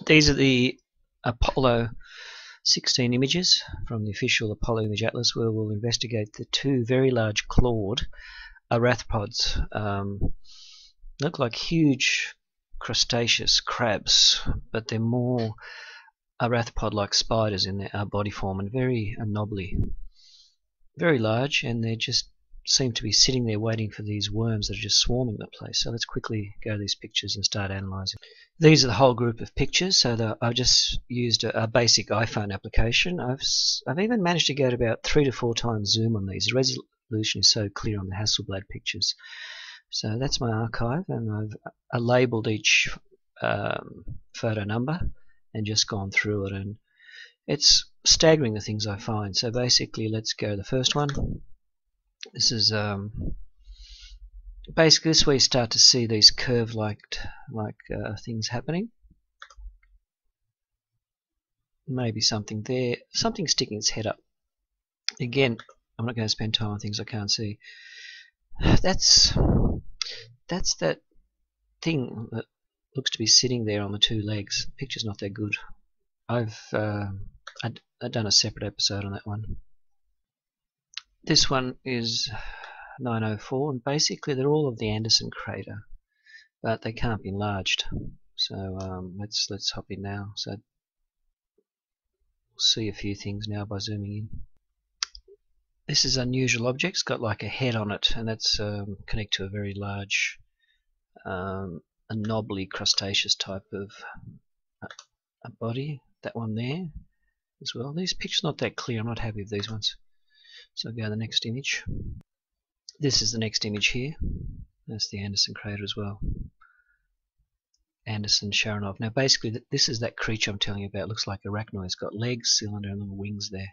These are the Apollo 16 images from the official Apollo Image Atlas, where we'll investigate the two very large clawed arthropods. Look like huge crustaceous crabs, but they're more arthropod-like spiders in their body form, and very knobbly, very large, and they just seem to be sitting there waiting for these worms that are just swarming the place. So let's quickly go to these pictures and start analysing. These are the whole group of pictures. So I've just used a basic iPhone application. I've even managed to get about 3 to 4 times zoom on these. The resolution is so clear on the Hasselblad pictures. So that's my archive, and I've labelled each photo number and just gone through it, and it's staggering the things I find. So basically, let's go to the first one. This is basically this is where you start to see these curve-like things happening. Maybe something there, something sticking its head up. Again, I'm not going to spend time on things I can't see. That's that thing that looks to be sitting there on the two legs. The picture's not that good. I've done a separate episode on that one. This one is 904, and basically they're all of the Anderson crater, but they can't be enlarged. So let's hop in now. So we'll see a few things now by zooming in. This is unusual object. It's got like a head on it, and that's connected to a very large, a knobbly crustaceous type of a body. That one there as well. These pictures not that clear. I'm not happy with these ones. So I'll go to the next image. This is the next image here. That's the Anderson crater as well. Anderson Sharonov. Now basically this is that creature I'm telling you about. It looks like arachnoid. It's got legs, cylinder, and little wings there.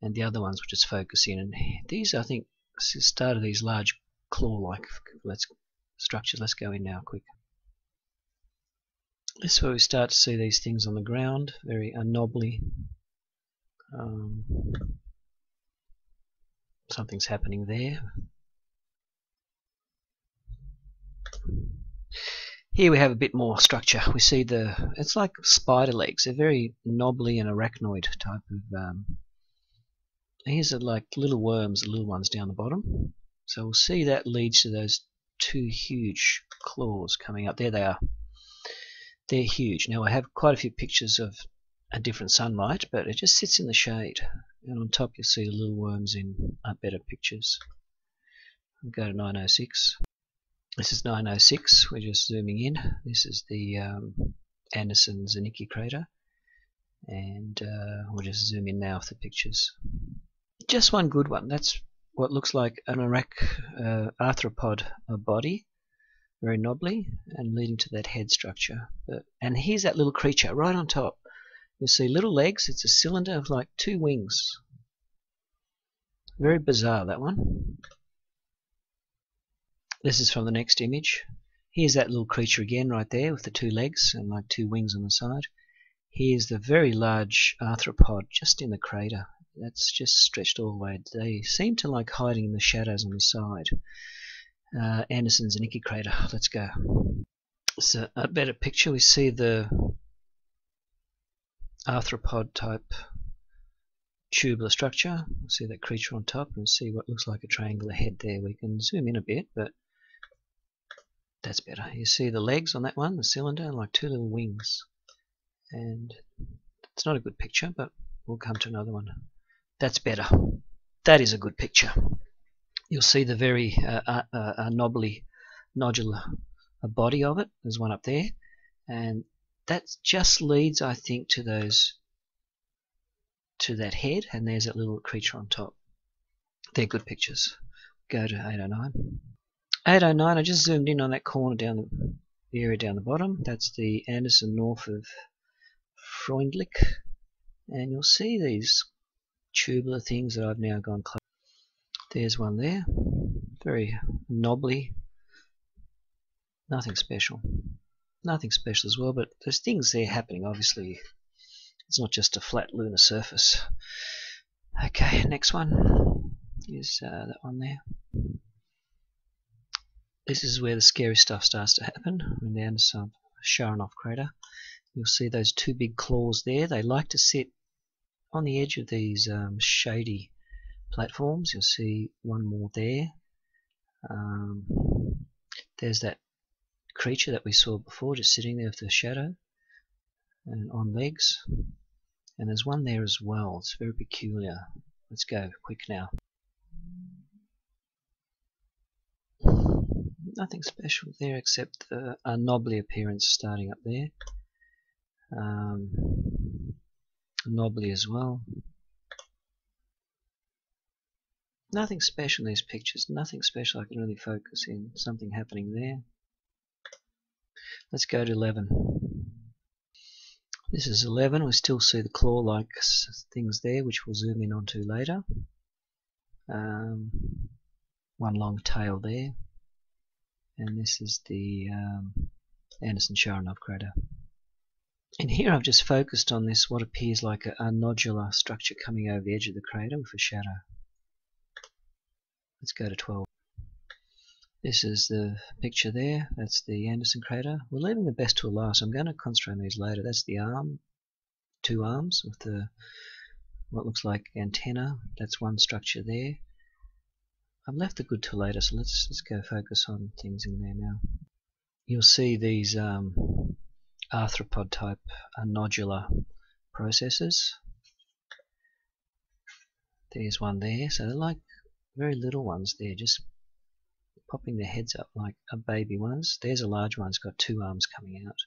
And the other ones will just focus in. And these, I think, started these large claw-like structures. Let's go in now, quick. This is where we start to see these things on the ground, very knobbly. Something's happening there. Here we have a bit more structure. We see it's like spider legs. They're very knobbly and arachnoid type of. Here's like little worms, the little ones down the bottom. So we'll see that leads to those two huge claws coming up. There they are. They're huge. Now I have quite a few pictures of a different sunlight, but it just sits in the shade. And on top you'll see the little worms in better pictures. I'll go to 906. This is 906. We're just zooming in. This is the Anderson Zanicki crater, and we'll just zoom in now with the pictures. Just one good one. That's what looks like an arthropod body, very knobbly, and leading to that head structure. And here's that little creature right on top. You'll see little legs. It's a cylinder of like 2 wings. Very bizarre, that one. This is from the next image. Here's that little creature again right there with the 2 legs and like 2 wings on the side. Here's the very large arthropod just in the crater. That's just stretched all the way. They seem to like hiding in the shadows on the side. Anderson Zanicki crater. Let's go. So a better picture. We see the arthropod type tubular structure. We'll see that creature on top and see what looks like a triangular head there. We can zoom in a bit, but that's better. You see the legs on that one, the cylinder, and like 2 little wings. And it's not a good picture, but we'll come to another one. That's better. That is a good picture. You'll see the very knobbly, nodular body of it. There's one up there, and that just leads, I think, to that head, and there's that little creature on top. They're good pictures. Go to 809. 809, I just zoomed in on that corner down the area down the bottom. That's the Anderson north of Freundlich, and you'll see these tubular things that I've now gone close. There's one there, very knobbly, nothing special as well, but there's things there happening. Obviously it's not just a flat lunar surface. Okay, next one is that one there. This is where the scary stuff starts to happen in the Anderson Sharonov crater. You'll see those two big claws there. They like to sit on the edge of these shady platforms. You'll see one more there. There's that creature that we saw before, just sitting there with the shadow and on legs. And there's one there as well. It's very peculiar. Let's go quick now. Nothing special there except a knobbly appearance starting up there. Knobbly as well. Nothing special in these pictures. Nothing special I can really focus in. Something happening there. Let's go to 11. This is 11. We still see the claw-like things there, which we'll zoom in onto later. One long tail there. And this is the Anderson-Sharonov crater. And here I've just focused on this, what appears like a nodular structure coming over the edge of the crater with a shadow. Let's go to 12. This is the picture there. That's the Anderson crater. We're leaving the best till last. I'm going to concentrate on these later. That's the arm, two arms with the what looks like antenna. That's one structure there. I've left the good till later, so let's go focus on things in there now. You'll see these arthropod type nodular processes. There's one there, so they're like very little ones there, just popping their heads up like a baby ones. There's a large one, it's got two arms coming out.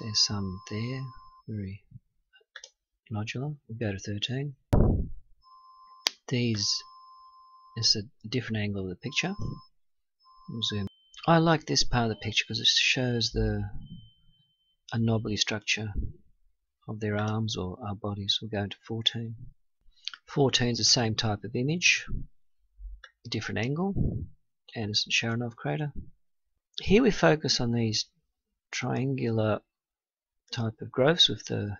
There's some there, very nodular. We'll go to 13. This is a different angle of the picture. We'll zoom. I like this part of the picture because it shows a knobbly structure of their arms or our bodies. We'll go into 14. 14 is the same type of image, different angle, Anderson-Sharonov crater. Here we focus on these triangular type of growths with a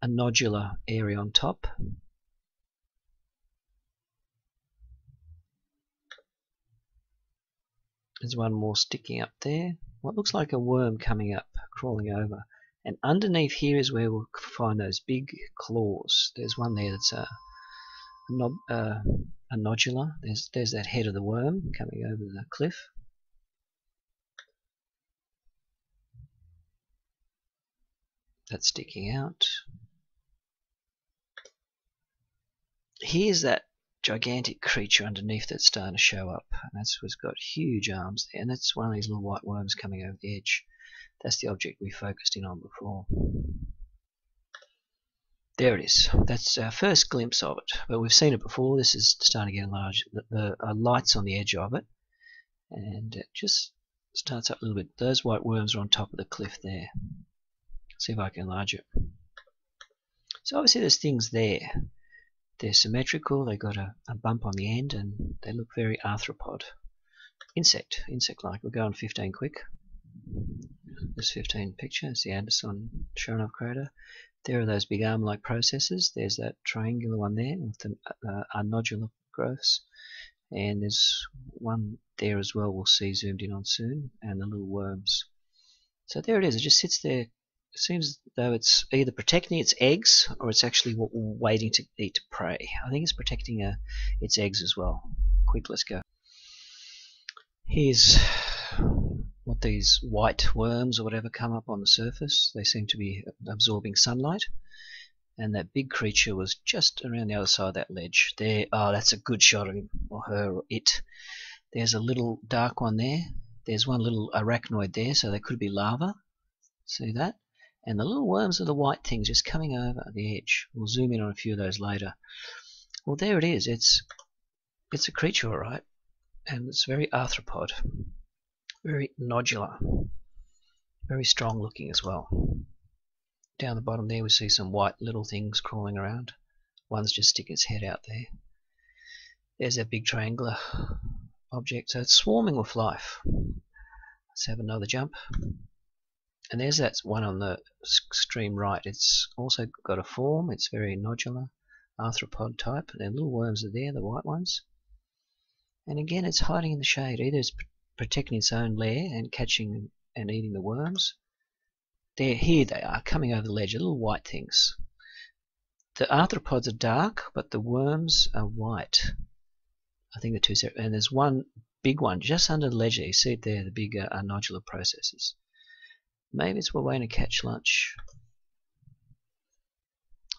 nodular area on top. There's one more sticking up there. What looks like a worm coming up, crawling over. And underneath here is where we'll find those big claws. There's one there that's a nodular. There's that head of the worm coming over the cliff. That's sticking out. Here's that gigantic creature underneath that's starting to show up. And that's what's got huge arms there. And that's one of these little white worms coming over the edge. That's the object we focused in on before. There it is. That's our first glimpse of it. But we've seen it before. This is starting to get enlarged. The light's on the edge of it. And it just starts up a little bit. Those white worms are on top of the cliff there. See if I can enlarge it. So obviously there's things there. They're symmetrical, they've got a bump on the end, and they look very arthropod. Insect-like. We'll go on 15 quick. This 15 picture is the Anderson-Sharonov crater. There are those big arm-like processes. There's that triangular one there with the nodular growths. And there's one there as well we'll see zoomed in on soon, and the little worms. So there it is, it just sits there. It seems as though it's either protecting its eggs or it's actually waiting to eat prey. I think it's protecting its eggs as well. Quick, let's go. Here's what these white worms or whatever come up on the surface. They seem to be absorbing sunlight. And that big creature was just around the other side of that ledge. There, oh, that's a good shot of him or her or it. There's a little dark one there. There's one little arachnoid there, so they could be larvae. See that? And the little worms are the white things just coming over the edge. We'll zoom in on a few of those later. Well, there it is. It's a creature, all right, and it's very arthropod, very nodular, very strong looking as well. Down the bottom there we see some white little things crawling around. One's just sticking its head out there. There's that big triangular object. So it's swarming with life. Let's have another jump. And there's that one on the extreme right. It's also got a form. It's very nodular, arthropod type. And little worms are there, the white ones. And again, it's hiding in the shade. Either it's protecting its own lair and catching and eating the worms. Here they are, coming over the ledge, little white things. The arthropods are dark, but the worms are white. I think the two separate. And there's one big one just under the ledge there. You see it there, the big nodular processes. Maybe it's we're waiting to catch lunch.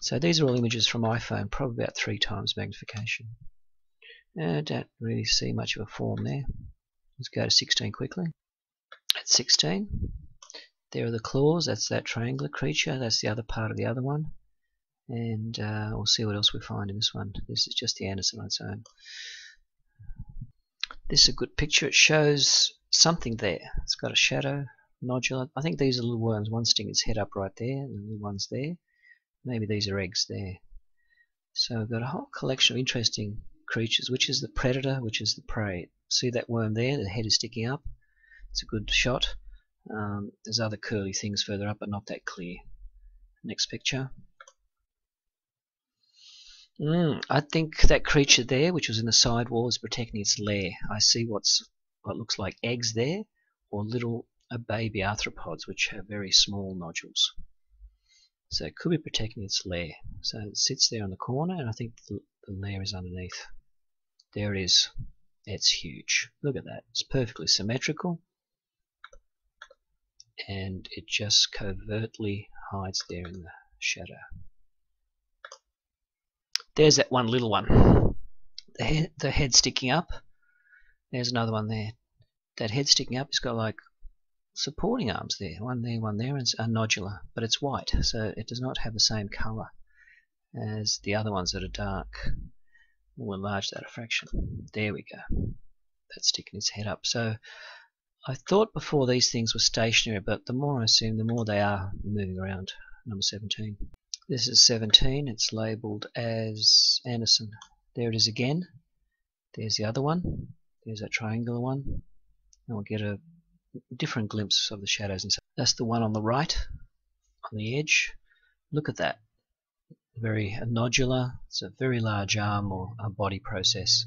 So these are all images from iPhone, probably about 3 times magnification. I don't really see much of a form there. Let's go to 16 quickly. At 16, there are the claws. That's that triangular creature. That's the other part of the other one. And we'll see what else we find in this one. This is just the Anderson on its own. This is a good picture. It shows something there. It's got a shadow, nodular. I think these are little worms. One sticking its head up right there, and the little one's there. Maybe these are eggs there. So we've got a whole collection of interesting creatures. Which is the predator, which is the prey. See that worm there? The head is sticking up. It's a good shot. There's other curly things further up, but not that clear. Next picture. I think that creature there, which was in the side wall, is protecting its lair. I see what looks like eggs there, or little baby arthropods, which have very small nodules. So it could be protecting its lair. So it sits there in the corner, and I think the lair is underneath. There it is. It's huge. Look at that. It's perfectly symmetrical, and it just covertly hides there in the shadow. There's that one little one. The head sticking up. There's another one there. That head sticking up has got like supporting arms there. One there, and it's a nodular, but it's white, so it does not have the same color as the other ones that are dark. We'll enlarge that a fraction. There we go. That's sticking its head up. So I thought before these things were stationary, but the more I see them, the more they are moving around. Number 17. This is 17. It's labelled as Anderson. There it is again. There's the other one. There's that triangular one. And we'll get a different glimpse of the shadows inside. That's the one on the right, on the edge. Look at that. Very nodular. It's a very large arm or a body process.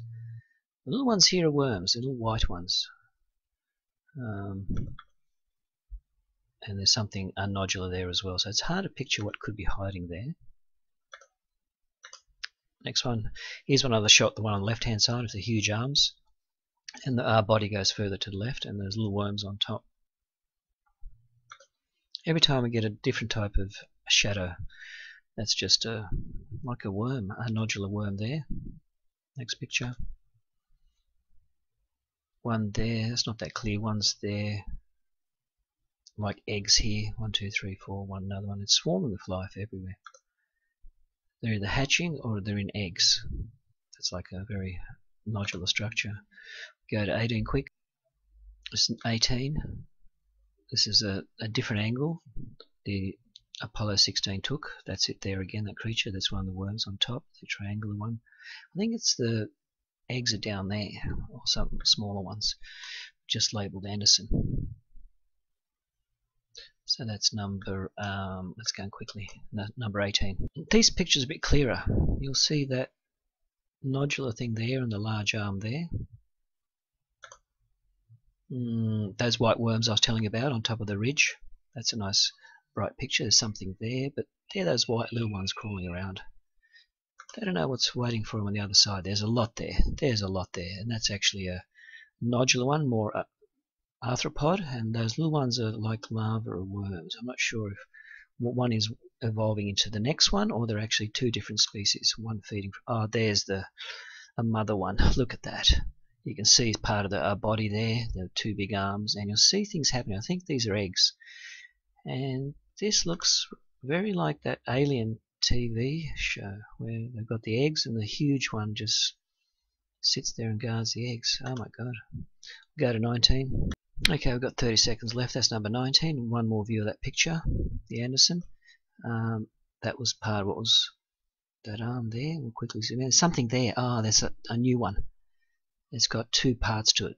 The little ones here are worms, the little white ones. And there's something nodular there as well, so it's hard to picture what could be hiding there. Next one, here's one other shot, the one on the left hand side of the huge arms, and the body goes further to the left, and there's little worms on top. Every time we get a different type of shadow, that's just like a worm, a nodular worm there. Next picture. One there, it's not that clear, one's there. Like eggs here, 1, 2, 3, 4, one another one. It's swarming with life everywhere. They're either hatching or they're in eggs. That's like a very nodular structure. Go to 18 quick. This is 18. This is a different angle the Apollo 16 took. That's it there again, that creature. That's one of the worms on top, the triangular one. I think it's the eggs are down there, or some smaller ones, just labelled Anderson. So that's number, let's go quickly, number 18. These pictures are a bit clearer. You'll see that nodular thing there and the large arm there. Those white worms I was telling you about on top of the ridge. That's a nice bright picture. There's something there, but they're those white little ones crawling around. They don't know what's waiting for them on the other side. There's a lot there. There's a lot there, and that's actually a nodular one, more arthropod, and those little ones are like larvae or worms. I'm not sure if one is evolving into the next one, or they're actually two different species. One feeding from, oh, there's a mother one. Look at that. You can see part of the body there, the two big arms, and you'll see things happening. I think these are eggs. And this looks very like that Alien TV show where they've got the eggs and the huge one just sits there and guards the eggs. Oh my god. Go to 19. Okay, we've got 30 seconds left. That's number 19. One more view of that picture, the Anderson. That was part of what was that arm there. We'll quickly zoom in. There's something there. Oh, there's a new one. It's got two parts to it.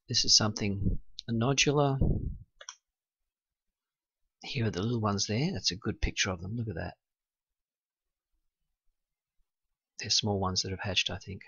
This is something nodular. Here are the little ones there. That's a good picture of them. Look at that. They're small ones that have hatched, I think.